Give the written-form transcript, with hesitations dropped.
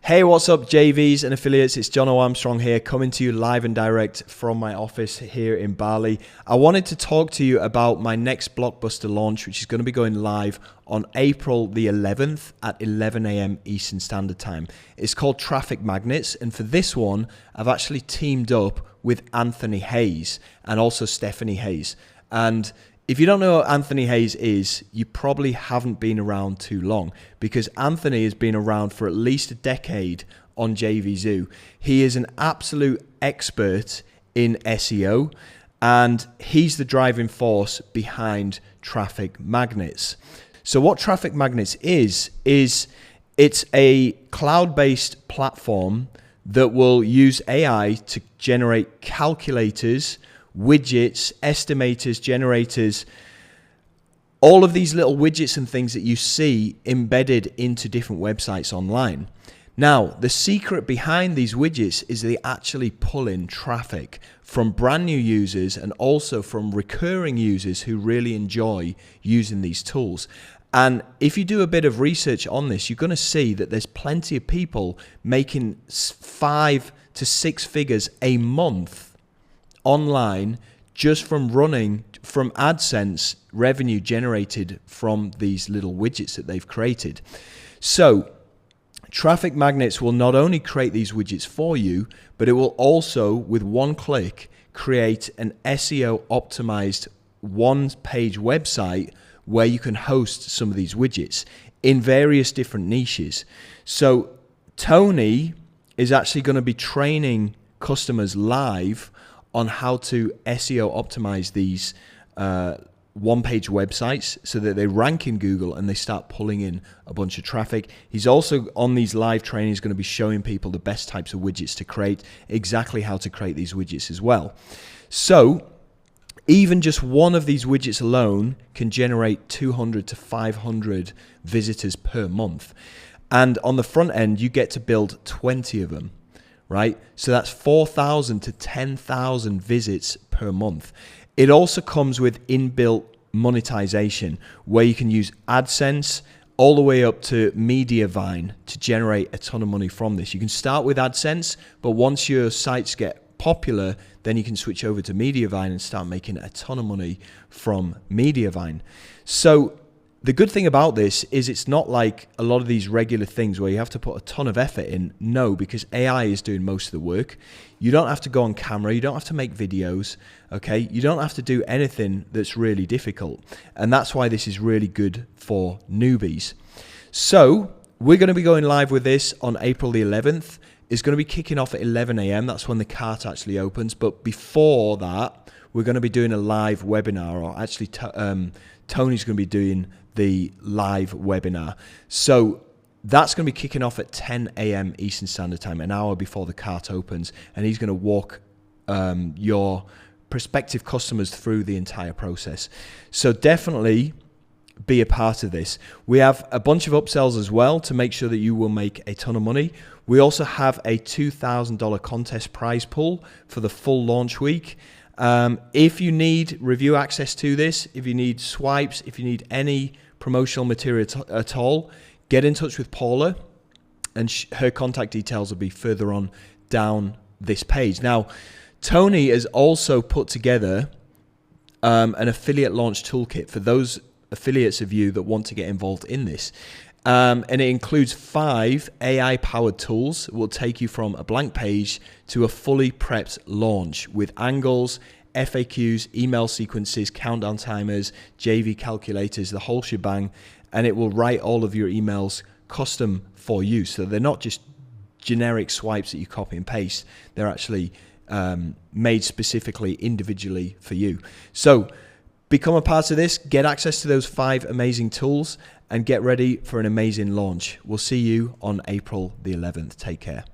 Hey, what's up, JVs and affiliates? It's John Armstrong here, coming to you live and direct from my office here in Bali. I wanted to talk to you about my next blockbuster launch, which is going to be going live on April the 11th at 11 a.m. Eastern Standard Time. It's called TrafficMagnets, and for this one, I've actually teamed up with Anthony Hayes and also Stephanie Hayes. And if you don't know what Anthony Hayes is, you probably haven't been around too long, because Anthony has been around for at least a decade on JVZoo. He is an absolute expert in SEO, and he's the driving force behind TrafficMagnets. So what TrafficMagnets is it's a cloud-based platform that will use AI to generate calculators, widgets, estimators, generators, all of these little widgets and things that you see embedded into different websites online. Now, the secret behind these widgets is they actually pull in traffic from brand new users and also from recurring users who really enjoy using these tools. And if you do a bit of research on this, you're going to see that there's plenty of people making 5 to 6 figures a month online just from AdSense revenue generated from these little widgets that they've created. So TrafficMagnets will not only create these widgets for you, but it will also, with one click, create an SEO optimized one-page website where you can host some of these widgets in various different niches. So Tony is actually going to be training customers live on how to SEO optimize these one-page websites so that they rank in Google and they start pulling in a bunch of traffic. He's also on these live trainings going to be showing people the best types of widgets to create, exactly how to create these widgets as well. So even just one of these widgets alone can generate 200 to 500 visitors per month. And on the front end, you get to build 20 of them. Right? So that's 4,000 to 10,000 visits per month. It also comes with inbuilt monetization, where you can use AdSense all the way up to Mediavine to generate a ton of money from this. You can start with AdSense, but once your sites get popular, then you can switch over to Mediavine and start making a ton of money from Mediavine. So the good thing about this is it's not like a lot of these regular things where you have to put a ton of effort in. No, because AI is doing most of the work. You don't have to go on camera. You don't have to make videos. Okay. You don't have to do anything that's really difficult. And that's why this is really good for newbies. So we're going to be going live with this on April the 11th. It's going to be kicking off at 11 a.m. That's when the cart actually opens. But before that, we're going to be doing a live webinar, or actually Tony's going to be doing the live webinar. So that's going to be kicking off at 10 a.m. Eastern Standard Time, an hour before the cart opens, and he's going to walk your prospective customers through the entire process. So definitely be a part of this. We have a bunch of upsells as well to make sure that you will make a ton of money. We also have a $2,000 contest prize pool for the full launch week. If you need review access to this, if you need swipes, if you need any promotional material at all, get in touch with Paula, and her contact details will be further on down this page. Now, Tony has also put together an affiliate launch toolkit for those affiliates of you that want to get involved in this. And it includes 5 AI-powered tools that will take you from a blank page to a fully prepped launch with angles, FAQs, email sequences, countdown timers, JV calculators, the whole shebang, and it will write all of your emails custom for you. So they're not just generic swipes that you copy and paste. They're actually made specifically individually for you. So become a part of this, get access to those 5 amazing tools, and get ready for an amazing launch. We'll see you on April the 11th. Take care.